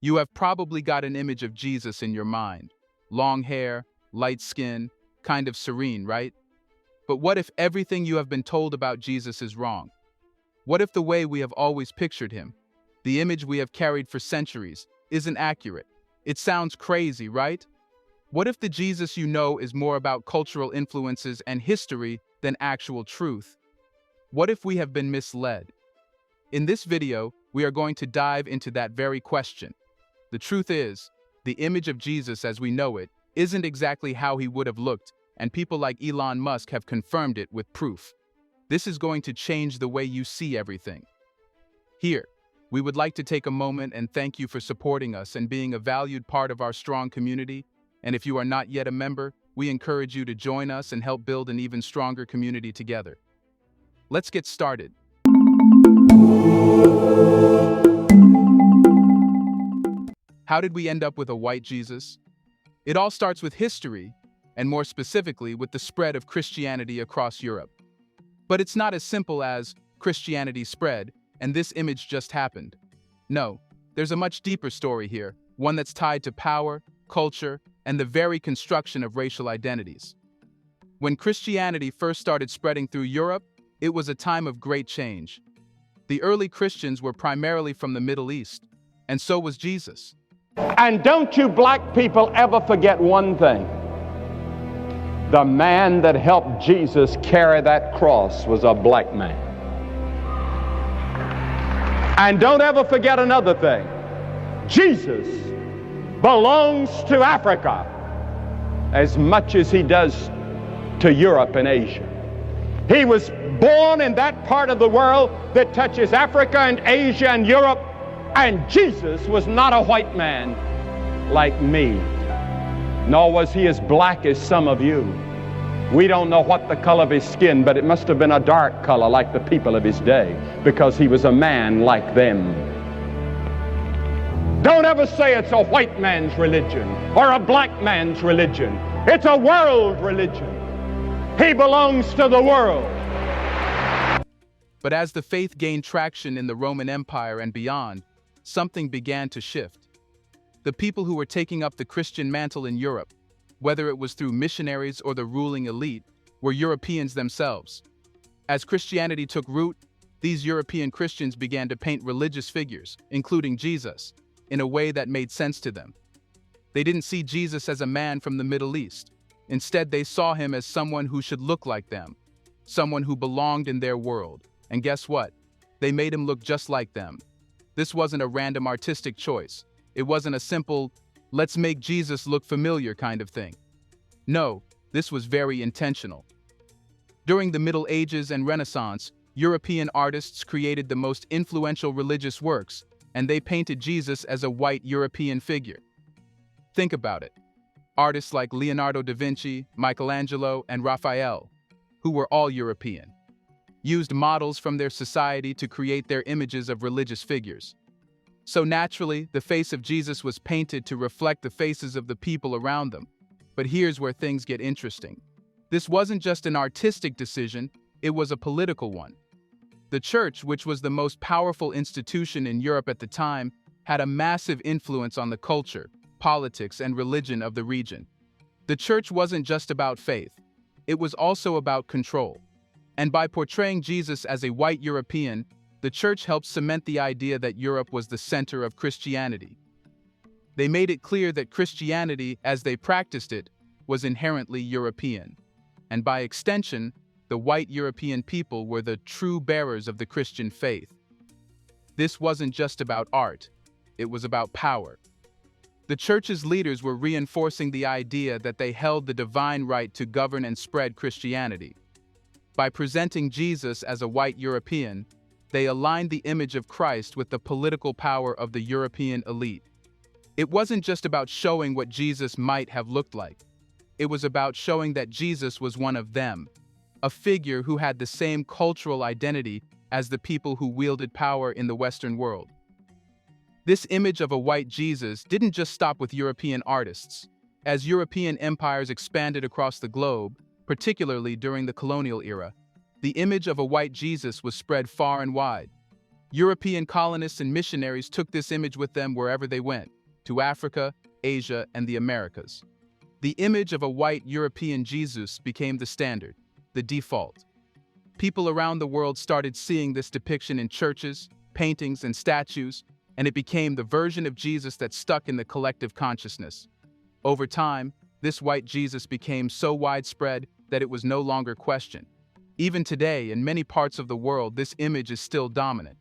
You have probably got an image of Jesus in your mind. Long hair, light skin, kind of serene, right? But what if everything you have been told about Jesus is wrong? What if the way we have always pictured him, the image we have carried for centuries, isn't accurate? It sounds crazy, right? What if the Jesus you know is more about cultural influences and history than actual truth? What if we have been misled? In this video, we are going to dive into that very question. The truth is, the image of Jesus as we know it isn't exactly how he would have looked, and people like Elon Musk have confirmed it with proof. This is going to change the way you see everything. Here, we would like to take a moment and thank you for supporting us and being a valued part of our strong community. And if you are not yet a member, we encourage you to join us and help build an even stronger community together. Let's get started. How did we end up with a white Jesus? It all starts with history, and more specifically with the spread of Christianity across Europe. But it's not as simple as Christianity spread, and this image just happened. No, there's a much deeper story here, one that's tied to power, culture, and the very construction of racial identities. When Christianity first started spreading through Europe, it was a time of great change. The early Christians were primarily from the Middle East, and so was Jesus. And don't you black people ever forget one thing. The man that helped Jesus carry that cross was a black man. And don't ever forget another thing. Jesus belongs to Africa as much as he does to Europe and Asia. He was born in that part of the world that touches Africa and Asia and Europe, and Jesus was not a white man like me, nor was he as black as some of you. We don't know what the color of his skin, but it must have been a dark color like the people of his day, because he was a man like them. Don't ever say it's a white man's religion or a black man's religion. It's a world religion. He belongs to the world. But as the faith gained traction in the Roman Empire and beyond, something began to shift. The people who were taking up the Christian mantle in Europe, whether it was through missionaries or the ruling elite, were Europeans themselves. As Christianity took root, these European Christians began to paint religious figures, including Jesus, in a way that made sense to them. They didn't see Jesus as a man from the Middle East. Instead, they saw him as someone who should look like them, someone who belonged in their world. And guess what? They made him look just like them. This wasn't a random artistic choice. It wasn't a simple, let's make Jesus look familiar kind of thing. No, this was very intentional. During the Middle Ages and Renaissance, European artists created the most influential religious works, and they painted Jesus as a white European figure. Think about it. Artists like Leonardo da Vinci, Michelangelo, and Raphael, who were all European, used models from their society to create their images of religious figures. So naturally, the face of Jesus was painted to reflect the faces of the people around them. But here's where things get interesting. This wasn't just an artistic decision, it was a political one. The church, which was the most powerful institution in Europe at the time, had a massive influence on the culture, politics, and religion of the region. The church wasn't just about faith, it was also about control. And by portraying Jesus as a white European, the church helped cement the idea that Europe was the center of Christianity. They made it clear that Christianity, as they practiced it, was inherently European. And by extension, the white European people were the true bearers of the Christian faith. This wasn't just about art, it was about power. The church's leaders were reinforcing the idea that they held the divine right to govern and spread Christianity. By presenting Jesus as a white European, they aligned the image of Christ with the political power of the European elite. It wasn't just about showing what Jesus might have looked like. It was about showing that Jesus was one of them, a figure who had the same cultural identity as the people who wielded power in the Western world. This image of a white Jesus didn't just stop with European artists. As European empires expanded across the globe, particularly during the colonial era, the image of a white Jesus was spread far and wide. European colonists and missionaries took this image with them wherever they went, to Africa, Asia, and the Americas. The image of a white European Jesus became the standard, the default. People around the world started seeing this depiction in churches, paintings, and statues, and it became the version of Jesus that stuck in the collective consciousness. Over time, this white Jesus became so widespread that it was no longer questioned. Even today, in many parts of the world, this image is still dominant.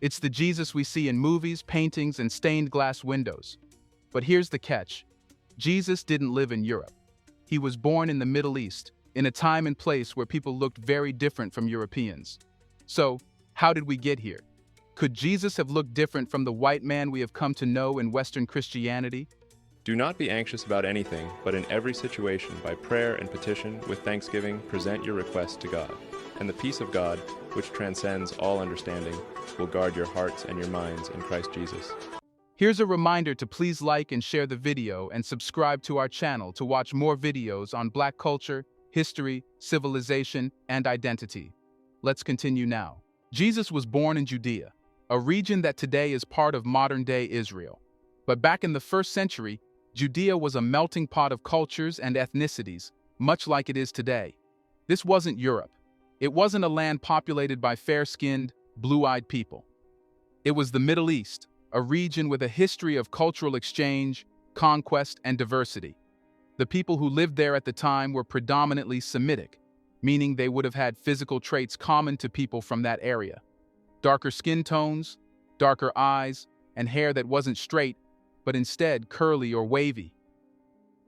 It's the Jesus we see in movies, paintings, and stained glass windows. But here's the catch. Jesus didn't live in Europe. He was born in the Middle East, in a time and place where people looked very different from Europeans. So, how did we get here? Could Jesus have looked different from the white man we have come to know in Western Christianity? Do not be anxious about anything, but in every situation, by prayer and petition, with thanksgiving, present your requests to God. And the peace of God, which transcends all understanding, will guard your hearts and your minds in Christ Jesus. Here's a reminder to please like and share the video and subscribe to our channel to watch more videos on Black culture, history, civilization, and identity. Let's continue now. Jesus was born in Judea, a region that today is part of modern-day Israel. But back in the 1st century, Judea was a melting pot of cultures and ethnicities, much like it is today. This wasn't Europe. It wasn't a land populated by fair-skinned, blue-eyed people. It was the Middle East, a region with a history of cultural exchange, conquest, and diversity. The people who lived there at the time were predominantly Semitic, meaning they would have had physical traits common to people from that area. Darker skin tones, darker eyes, and hair that wasn't straight, but instead curly or wavy.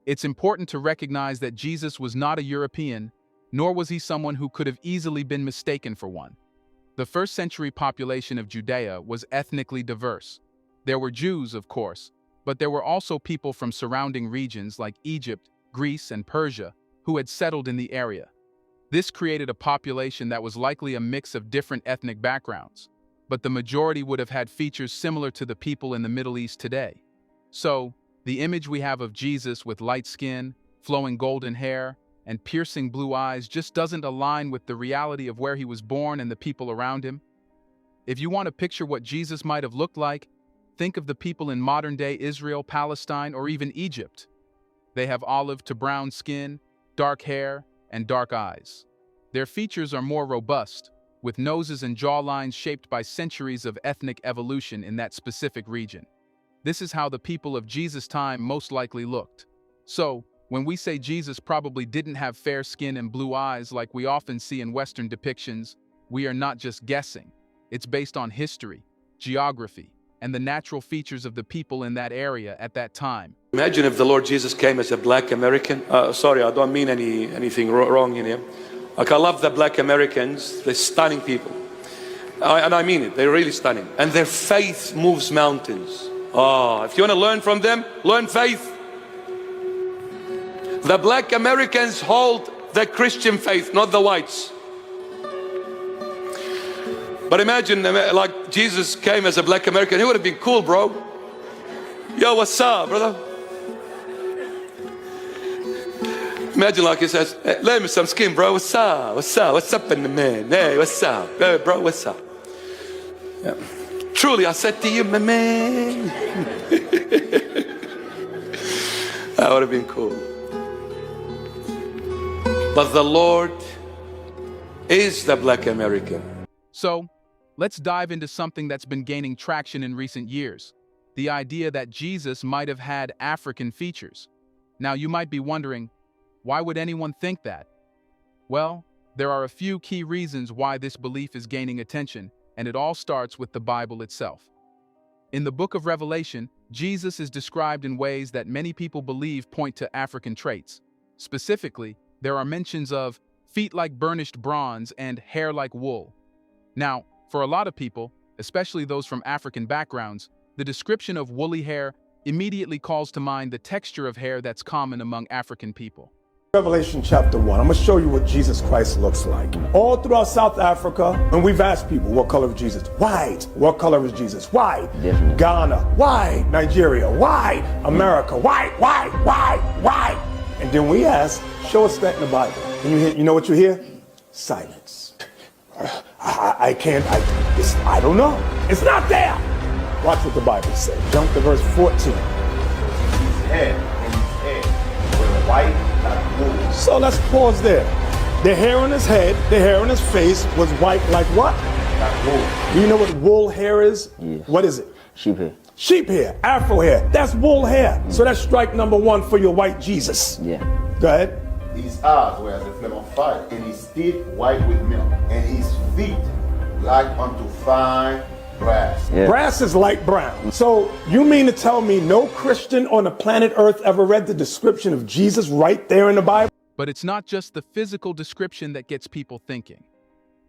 It's important to recognize that Jesus was not a European, nor was he someone who could have easily been mistaken for one. The 1st century population of Judea was ethnically diverse. There were Jews, of course, but there were also people from surrounding regions like Egypt, Greece, and Persia who had settled in the area. This created a population that was likely a mix of different ethnic backgrounds, but the majority would have had features similar to the people in the Middle East today. So, the image we have of Jesus with light skin, flowing golden hair, and piercing blue eyes just doesn't align with the reality of where he was born and the people around him. If you want to picture what Jesus might have looked like, think of the people in modern-day Israel, Palestine, or even Egypt. They have olive to brown skin, dark hair, and dark eyes. Their features are more robust, with noses and jawlines shaped by centuries of ethnic evolution in that specific region. This is how the people of Jesus' time most likely looked. So, when we say Jesus probably didn't have fair skin and blue eyes like we often see in Western depictions, we are not just guessing. It's based on history, geography, and the natural features of the people in that area at that time. Imagine if the Lord Jesus came as a black American. Sorry, I don't mean anything wrong in here. Like, I love the black Americans. They're stunning people. And I mean it, they're really stunning. And their faith moves mountains. Oh, if you want to learn from them, learn faith. The black Americans hold the Christian faith, not the whites. But imagine, like, Jesus came as a black American. He would have been cool, bro. Yo, what's up, brother? Imagine, like, he says, hey, lend me some skin, bro. What's up? What's up? What's up in the man? Hey, what's up? Hey, bro, what's up? Yeah. Truly, I said to you, my man. That would have been cool. But the Lord is the black American. So, let's dive into something that's been gaining traction in recent years. The idea that Jesus might have had African features. Now, you might be wondering, why would anyone think that? Well, there are a few key reasons why this belief is gaining attention, and it all starts with the Bible itself. In the book of Revelation, Jesus is described in ways that many people believe point to African traits. Specifically, there are mentions of feet like burnished bronze and hair like wool. Now, for a lot of people, especially those from African backgrounds, the description of woolly hair immediately calls to mind the texture of hair that's common among African people. Revelation chapter 1, I'm going to show you what Jesus Christ looks like. All throughout South Africa, when we've asked people, what color is Jesus? White. What color is Jesus? White. Definitely. Ghana, white. Nigeria, white. America, white. And then we ask, show us that in the Bible. And you know what you hear? Silence. I can't, I don't know. It's not there. Watch what the Bible says. Jump to verse 14. His head and his head were white like wool. So let's pause there. The hair on his head, the hair on his face was white like what? Like wool. Do you know what wool hair is? Yes. What is it? Sheep hair. Sheep hair, Afro hair. That's wool hair. So that's strike number one for your white Jesus. Yeah. Go ahead. His eyes were as a flame of fire, and his teeth white with milk, and his feet like unto fine brass. Yeah. Brass is light brown. So you mean to tell me no Christian on the planet Earth ever read the description of Jesus right there in the Bible? But it's not just the physical description that gets people thinking.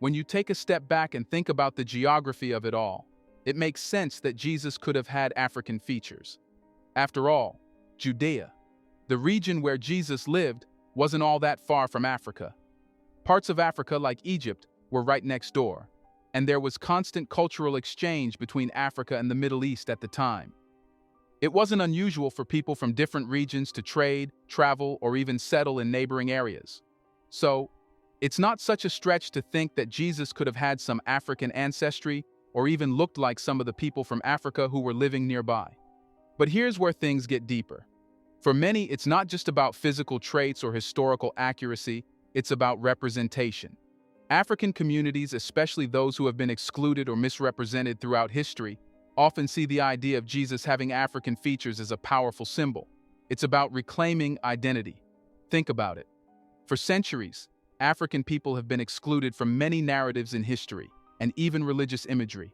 When you take a step back and think about the geography of it all, it makes sense that Jesus could have had African features. After all, Judea, the region where Jesus lived, wasn't all that far from Africa. Parts of Africa, like Egypt, were right next door, and there was constant cultural exchange between Africa and the Middle East at the time. It wasn't unusual for people from different regions to trade, travel, or even settle in neighboring areas. So, it's not such a stretch to think that Jesus could have had some African ancestry or even looked like some of the people from Africa who were living nearby. But here's where things get deeper. For many, it's not just about physical traits or historical accuracy, it's about representation. African communities, especially those who have been excluded or misrepresented throughout history, often see the idea of Jesus having African features as a powerful symbol. It's about reclaiming identity. Think about it. For centuries, African people have been excluded from many narratives in history, and even religious imagery.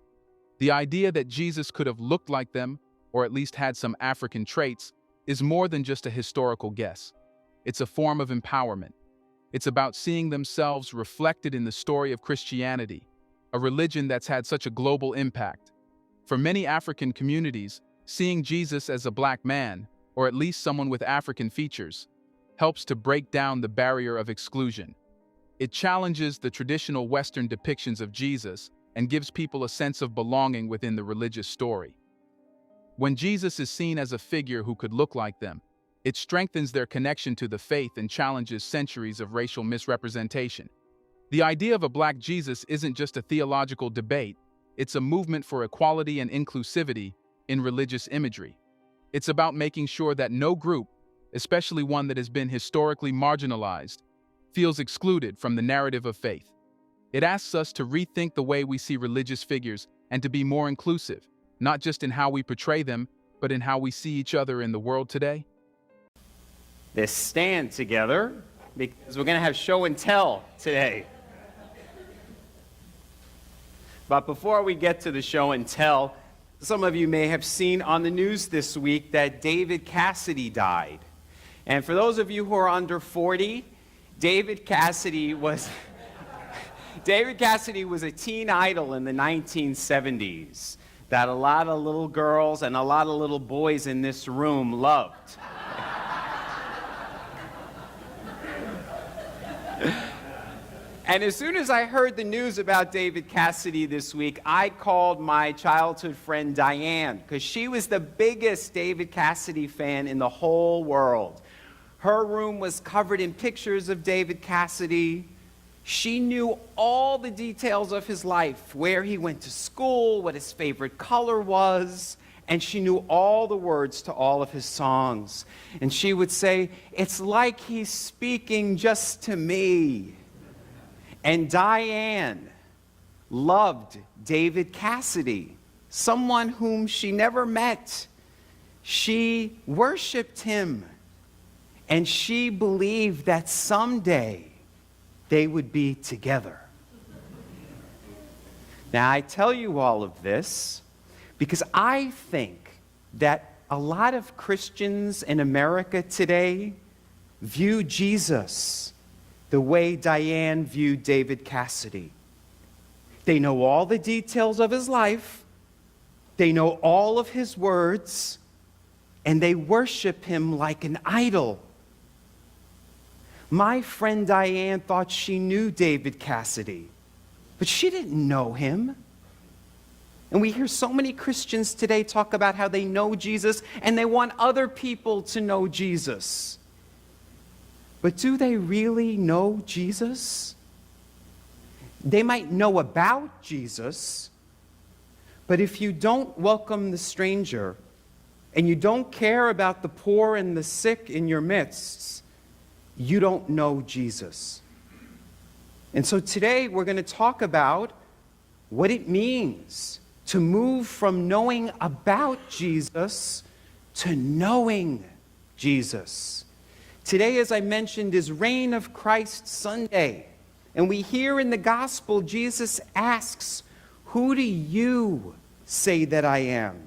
The idea that Jesus could have looked like them, or at least had some African traits, is more than just a historical guess. It's a form of empowerment. It's about seeing themselves reflected in the story of Christianity, a religion that's had such a global impact. For many African communities, seeing Jesus as a black man, or at least someone with African features, helps to break down the barrier of exclusion. It challenges the traditional Western depictions of Jesus and gives people a sense of belonging within the religious story. When Jesus is seen as a figure who could look like them, it strengthens their connection to the faith and challenges centuries of racial misrepresentation. The idea of a black Jesus isn't just a theological debate, it's a movement for equality and inclusivity in religious imagery. It's about making sure that no group, especially one that has been historically marginalized, feels excluded from the narrative of faith. It asks us to rethink the way we see religious figures and to be more inclusive, not just in how we portray them, but in how we see each other in the world today. This stand together because we're going to have show and tell today. But before we get to the show and tell, some of you may have seen on the news this week that David Cassidy died. And for those of you who are under 40, David Cassidy was a teen idol in the 1970s that a lot of little girls and a lot of little boys in this room loved. And as soon as I heard the news about David Cassidy this week, I called my childhood friend Diane, because she was the biggest David Cassidy fan in the whole world. Her room was covered in pictures of David Cassidy. She knew all the details of his life, where he went to school, what his favorite color was, and she knew all the words to all of his songs. And she would say, "It's like he's speaking just to me." And Diane loved David Cassidy, someone whom she never met. She worshiped him, and she believed that someday they would be together. Now, I tell you all of this because I think that a lot of Christians in America today view Jesus the way Diane viewed David Cassidy. They know all the details of his life, they know all of his words, and they worship him like an idol. My friend Diane thought she knew David Cassidy, but she didn't know him. And we hear so many Christians today talk about how they know Jesus and they want other people to know Jesus. But do they really know Jesus? They might know about Jesus, but if you don't welcome the stranger and you don't care about the poor and the sick in your midst, you don't know Jesus. And so today we're going to talk about what it means to move from knowing about Jesus to knowing Jesus. Today, as I mentioned, is Reign of Christ Sunday. And we hear in the gospel, Jesus asks, "Who do you say that I am?"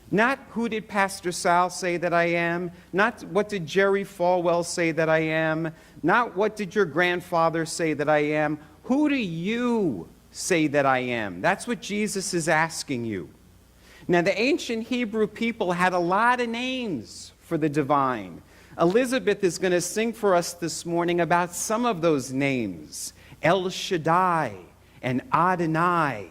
Not who did Pastor Sal say that I am, not what did Jerry Falwell say that I am, not what did your grandfather say that I am. Who do you say that I am? That's what Jesus is asking you. Now, the ancient Hebrew people had a lot of names for the divine. Elizabeth is going to sing for us this morning about some of those names, El Shaddai and Adonai.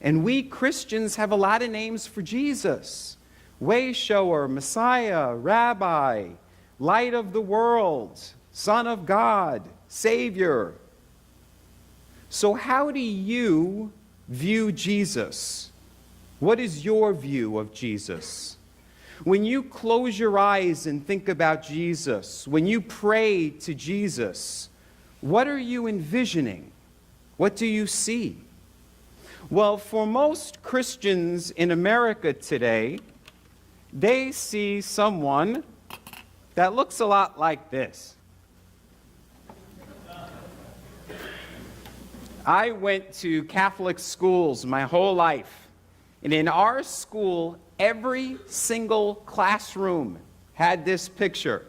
And we Christians have a lot of names for Jesus: Way Shower, Messiah, Rabbi, Light of the World, Son of God, Savior. So how do you view Jesus? What is your view of Jesus? When you close your eyes and think about Jesus, when you pray to Jesus, what are you envisioning? What do you see? Well, for most Christians in America today, they see someone that looks a lot like this. I went to Catholic schools my whole life, and in our school, every single classroom had this picture.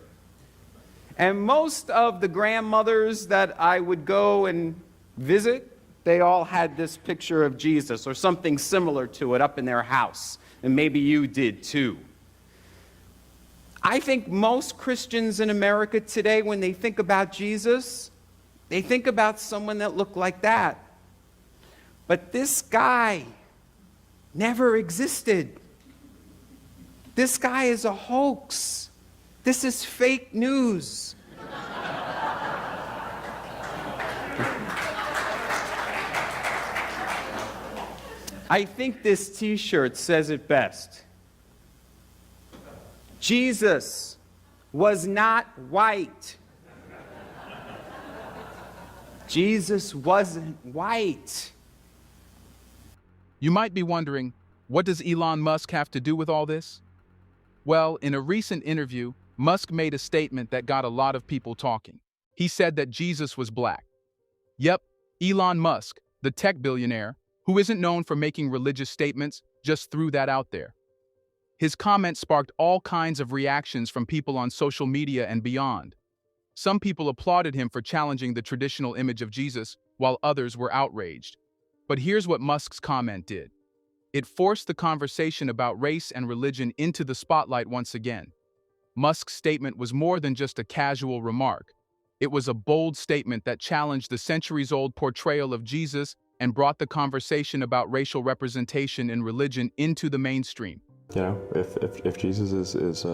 And most of the grandmothers that I would go and visit, they all had this picture of Jesus or something similar to it up in their house. And maybe you did too. I think most Christians in America today, when they think about Jesus, they think about someone that looked like that. But this guy never existed. This guy is a hoax. This is fake news. I think this t-shirt says it best. Jesus was not white. Jesus wasn't white. You might be wondering, what does Elon Musk have to do with all this? Well, in a recent interview, Musk made a statement that got a lot of people talking. He said that Jesus was black. Yep, Elon Musk, the tech billionaire, who isn't known for making religious statements, just threw that out there. His comment sparked all kinds of reactions from people on social media and beyond. Some people applauded him for challenging the traditional image of Jesus, while others were outraged. But here's what Musk's comment did. It forced the conversation about race and religion into the spotlight once again. Musk's statement was more than just a casual remark. It was a bold statement that challenged the centuries-old portrayal of Jesus and brought the conversation about racial representation in religion into the mainstream. You know, if Jesus is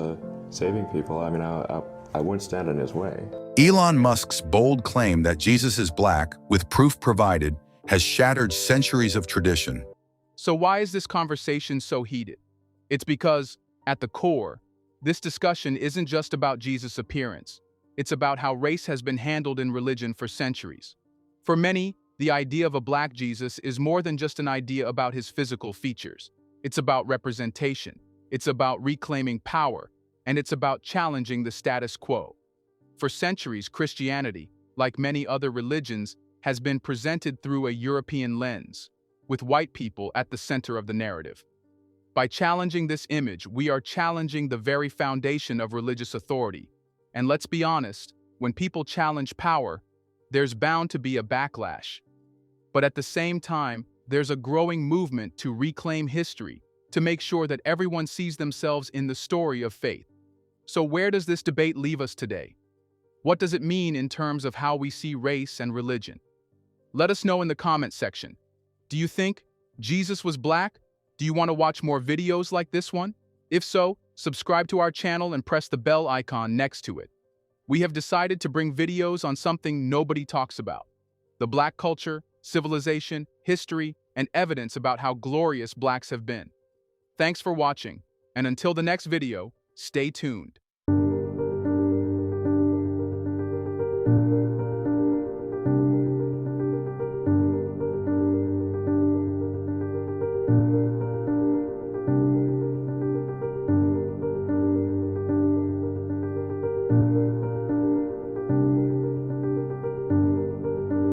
saving people, I mean, I wouldn't stand in his way. Elon Musk's bold claim that Jesus is black, with proof provided, has shattered centuries of tradition. So why is this conversation so heated? It's because, at the core, this discussion isn't just about Jesus' appearance. It's about how race has been handled in religion for centuries. For many, the idea of a black Jesus is more than just an idea about his physical features. It's about representation. It's about reclaiming power. And it's about challenging the status quo. For centuries, Christianity, like many other religions, has been presented through a European lens, with white people at the center of the narrative. By challenging this image, we are challenging the very foundation of religious authority. And let's be honest, when people challenge power, there's bound to be a backlash. But at the same time, there's a growing movement to reclaim history, to make sure that everyone sees themselves in the story of faith. So where does this debate leave us today? What does it mean in terms of how we see race and religion? Let us know in the comment section. Do you think Jesus was black? Do you want to watch more videos like this one? If so, subscribe to our channel and press the bell icon next to it. We have decided to bring videos on something nobody talks about: the black culture, civilization, history, and evidence about how glorious blacks have been. Thanks for watching, and until the next video, stay tuned.